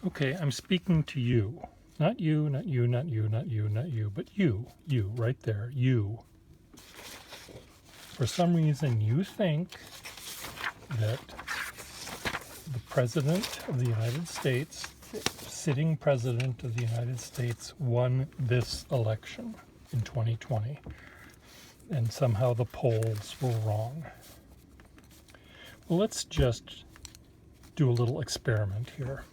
Okay, I'm speaking to you. Not you, not you, not you, not you, not you, but you, right there, you. For some reason, you think that the President of the United States, sitting President of the United States, won this election in 2020, and somehow the polls were wrong. Well, let's just do a little experiment here.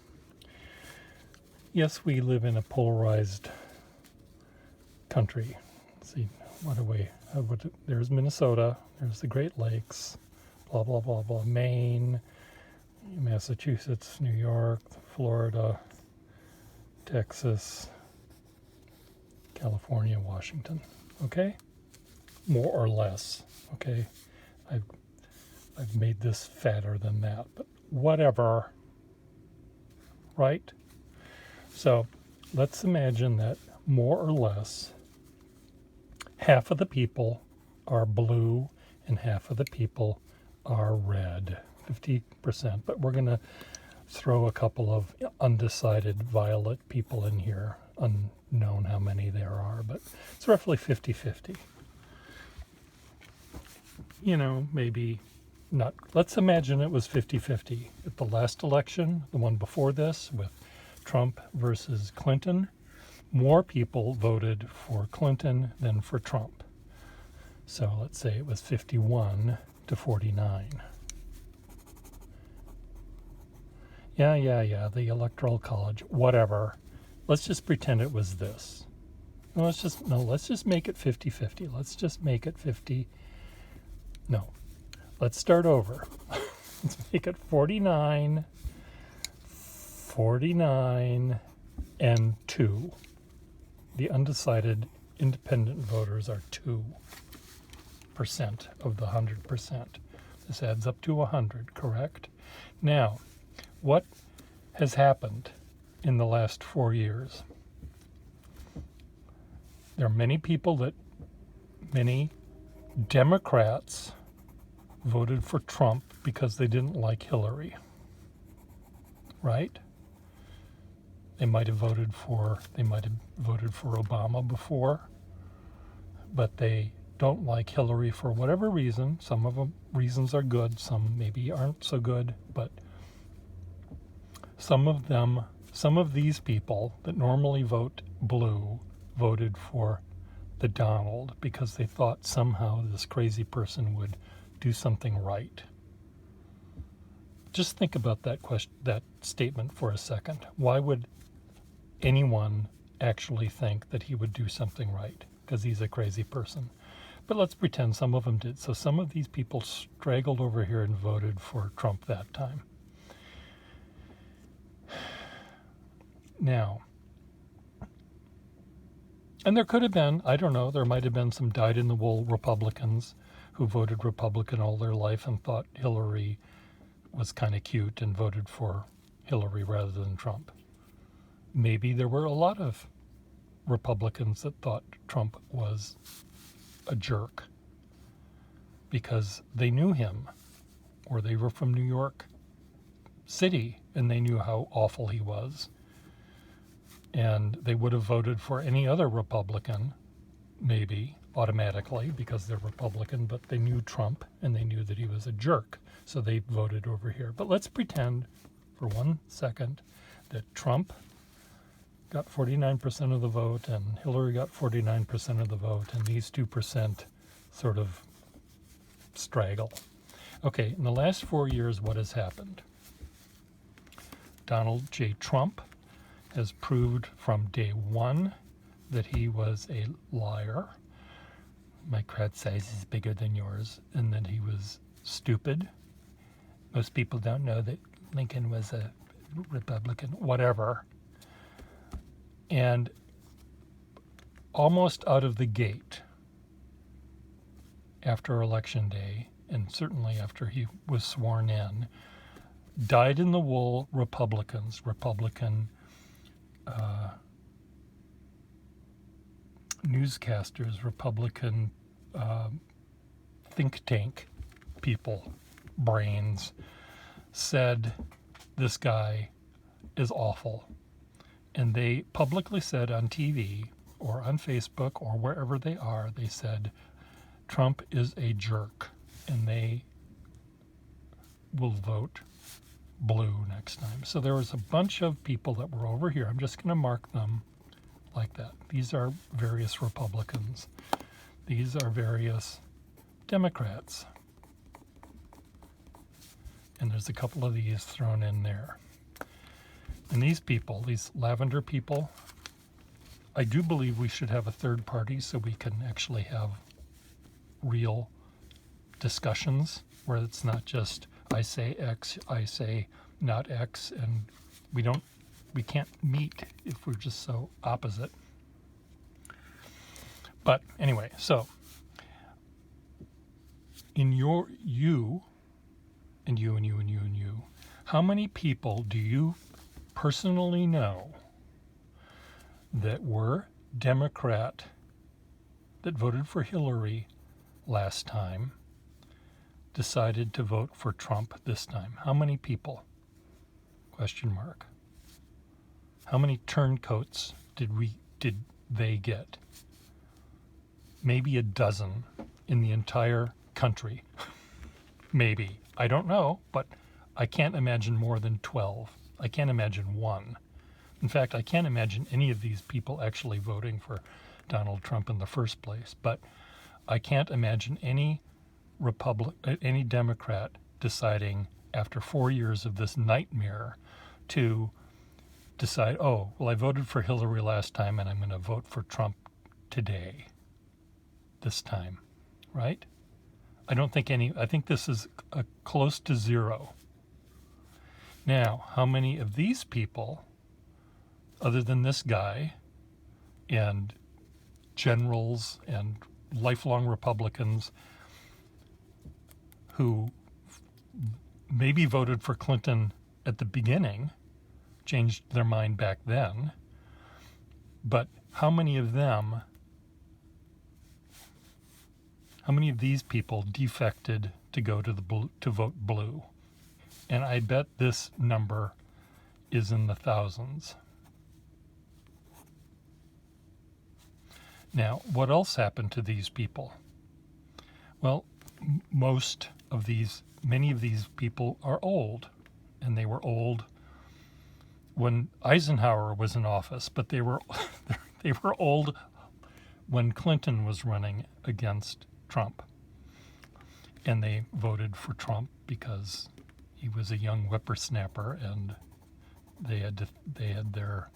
Yes, we live in a polarized country. Let's see, what do we have? There's Minnesota, there's the Great Lakes, blah, blah, blah, blah, Maine, Massachusetts, New York, Florida, Texas, California, Washington. Okay? More or less. Okay? I've made this fatter than that, but whatever. Right? So let's imagine that more or less half of the people are blue and half of the people are red, 50%. But we're going to throw a couple of undecided violet people in here, unknown how many there are, but it's roughly 50-50. You know, maybe not. Let's imagine it was 50-50 at the last election, the one before this, with Trump versus Clinton. More people voted for Clinton than for Trump. So let's say it was 51-49. Yeah, the Electoral College, whatever. Let's just pretend it was this. Let's just make it 50-50. Let's just make it 50. No. Let's start over. Let's make it 49, and 2. The undecided independent voters are 2% of the 100%. This adds up to 100, correct? Now, what has happened in the last 4 years? There are many Democrats voted for Trump because they didn't like Hillary, right? They might have voted for Obama before, but they don't like Hillary for whatever reason. Some of them reasons are good, some maybe aren't so good, but some of these people that normally vote blue voted for the Donald because they thought somehow this crazy person would do something right. Just think about that statement for a second. Why would anyone actually think that he would do something right? Because he's a crazy person. But let's pretend some of them did. So some of these people straggled over here and voted for Trump that time. Now, and there could have been, I don't know, there might have been some dyed-in-the-wool Republicans who voted Republican all their life and thought Hillary was kind of cute and voted for Hillary rather than Trump. Maybe there were a lot of Republicans that thought Trump was a jerk because they knew him, or they were from New York City and they knew how awful he was. And they would have voted for any other Republican, maybe, automatically, because they're Republican, but they knew Trump and they knew that he was a jerk. So they voted over here. But let's pretend for 1 second that Trump got 49% of the vote and Hillary got 49% of the vote, and these 2% sort of straggle. Okay, in the last 4 years, what has happened? Donald J. Trump has proved from day one that he was a liar. My crowd size is bigger than yours, and that he was stupid. Most people don't know that Lincoln was a Republican, whatever. And almost out of the gate, after Election Day, and certainly after he was sworn in, dyed-in-the-wool Republican newscasters, Republican think tank people, brains, said this guy is awful. And they publicly said on TV or on Facebook or wherever they are, they said, Trump is a jerk, and they will vote blue next time. So there was a bunch of people that were over here. I'm just going to mark them like that. These are various Republicans. These are various Democrats. And there's a couple of these thrown in there. And these people, these lavender people, I do believe we should have a third party so we can actually have real discussions where it's not just I say X, I say not X, and we can't meet if we're just so opposite. But anyway, so in you, how many people do you personally know that were Democrat that voted for Hillary last time decided to vote for Trump this time? How many people? Question mark. How many turncoats did they get? Maybe a dozen in the entire country. Maybe. I don't know, but I can't imagine more than 12. I can't imagine one. In fact, I can't imagine any of these people actually voting for Donald Trump in the first place. But I can't imagine any Democrat deciding after 4 years of this nightmare to decide, oh, well, I voted for Hillary last time and I'm going to vote for Trump today, this time, right? I don't think I think this is close to zero. Now, how many of these people, other than this guy and generals and lifelong Republicans who maybe voted for Clinton at the beginning, changed their mind back then, but how many of these people defected to go to vote blue? And I bet this number is in the thousands. Now, what else happened to these people? Well, many of these people are old, and they were old when Eisenhower was in office, but they were old when Clinton was running against Trump. And they voted for Trump because he was a young whippersnapper, and they had their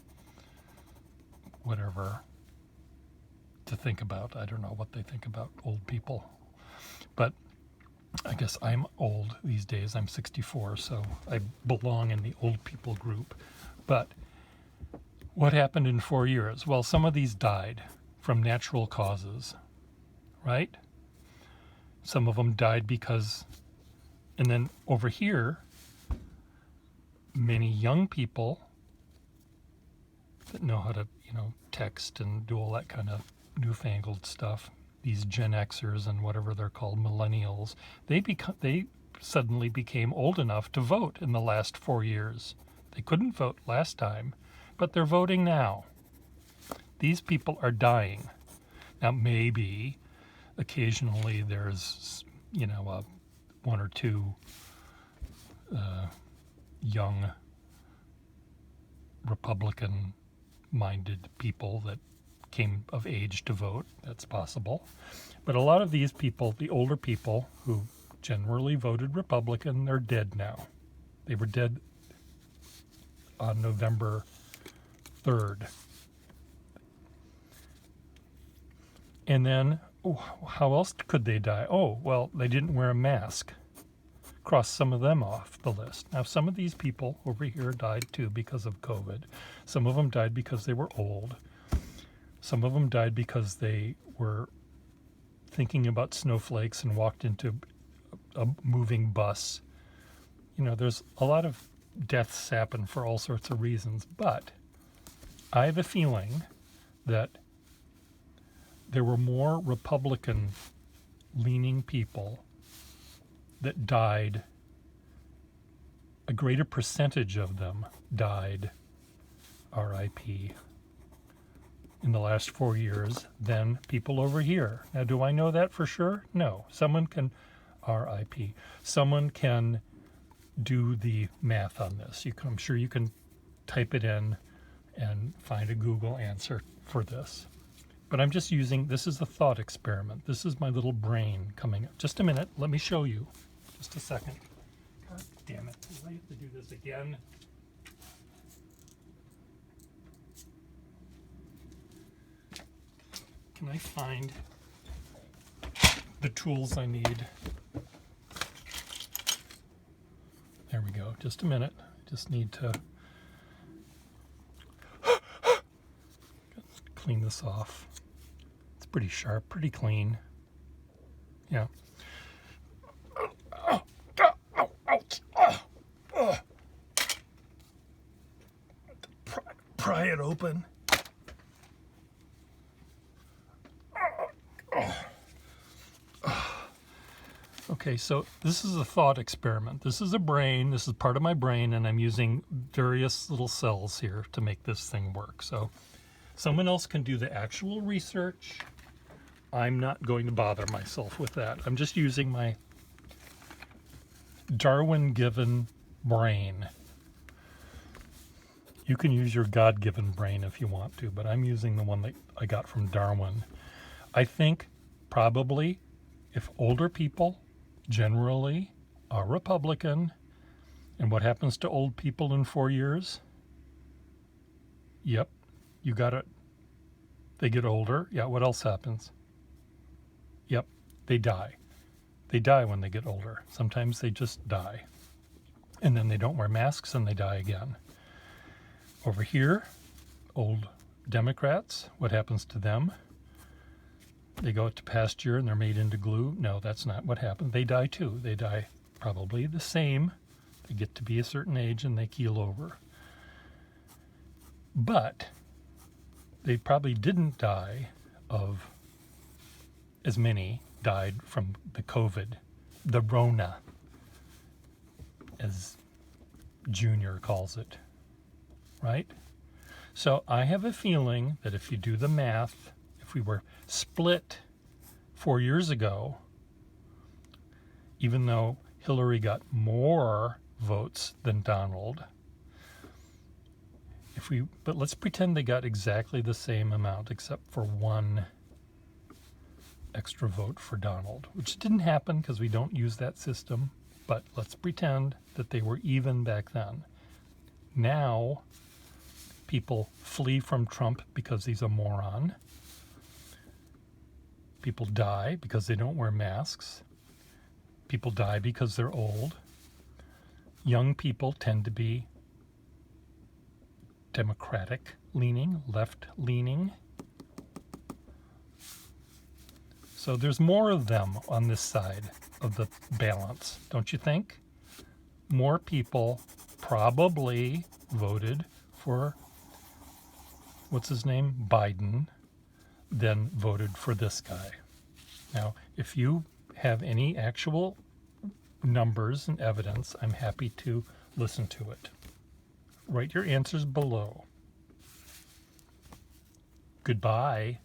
whatever to think about. I don't know what they think about old people. But I guess I'm old these days. I'm 64, so I belong in the old people group. But what happened in 4 years? Well, some of these died from natural causes, right? Some of them died because, and then over here, many young people that know how to, text and do all that kind of newfangled stuff, these Gen Xers and whatever they're called, millennials, they suddenly became old enough to vote in the last 4 years. They couldn't vote last time, but they're voting now. These people are dying. Now, maybe occasionally there's, one or two young Republican-minded people that came of age to vote. That's possible. But a lot of these people, the older people who generally voted Republican, they're dead now. They were dead on November 3rd. And then, how else could they die? Oh, well, they didn't wear a mask. Cross some of them off the list. Now, some of these people over here died too because of COVID. Some of them died because they were old. Some of them died because they were thinking about snowflakes and walked into a moving bus. There's a lot of deaths happen for all sorts of reasons, but I have a feeling that there were more Republican-leaning people that died, a greater percentage of them died RIP in the last 4 years than people over here. Now, do I know that for sure? No. Someone can RIP. Someone can do the math on this. I'm sure you can type it in and find a Google answer for this. But I'm just using, this is a thought experiment. This is my little brain coming up. Just a minute, let me show you. Just a second. God damn it, do I have to do this again? Can I find the tools I need? There we go, just a minute. I just need to clean this off. It's pretty sharp, pretty clean. Yeah. Pry it open. Okay, so this is a thought experiment. This is a brain, this is part of my brain, and I'm using various little cells here to make this thing work. So someone else can do the actual research. I'm not going to bother myself with that. I'm just using my Darwin-given brain. You can use your God-given brain if you want to, but I'm using the one that I got from Darwin. I think probably if older people generally are Republican, and what happens to old people in 4 years? Yep, you got it. They get older. Yeah, what else happens? Yep, they die. They die when they get older. Sometimes they just die. And then they don't wear masks and they die again. Over here, old Democrats, what happens to them? They go out to pasture and they're made into glue. No, that's not what happened. They die too. They die probably the same. They get to be a certain age and they keel over. But they probably didn't die of, as many died from the COVID, the Rona, as Junior calls it, right? So I have a feeling that if you do the math, if we were split 4 years ago, even though Hillary got more votes than Donald, but let's pretend they got exactly the same amount except for one extra vote for Donald, which didn't happen because we don't use that system, but let's pretend that they were even back then. Now, people flee from Trump because he's a moron. People die because they don't wear masks. People die because they're old. Young people tend to be Democratic-leaning, left-leaning. So there's more of them on this side of the balance, don't you think? More people probably voted for, what's his name, Biden, than voted for this guy. Now, if you have any actual numbers and evidence, I'm happy to listen to it. Write your answers below. Goodbye.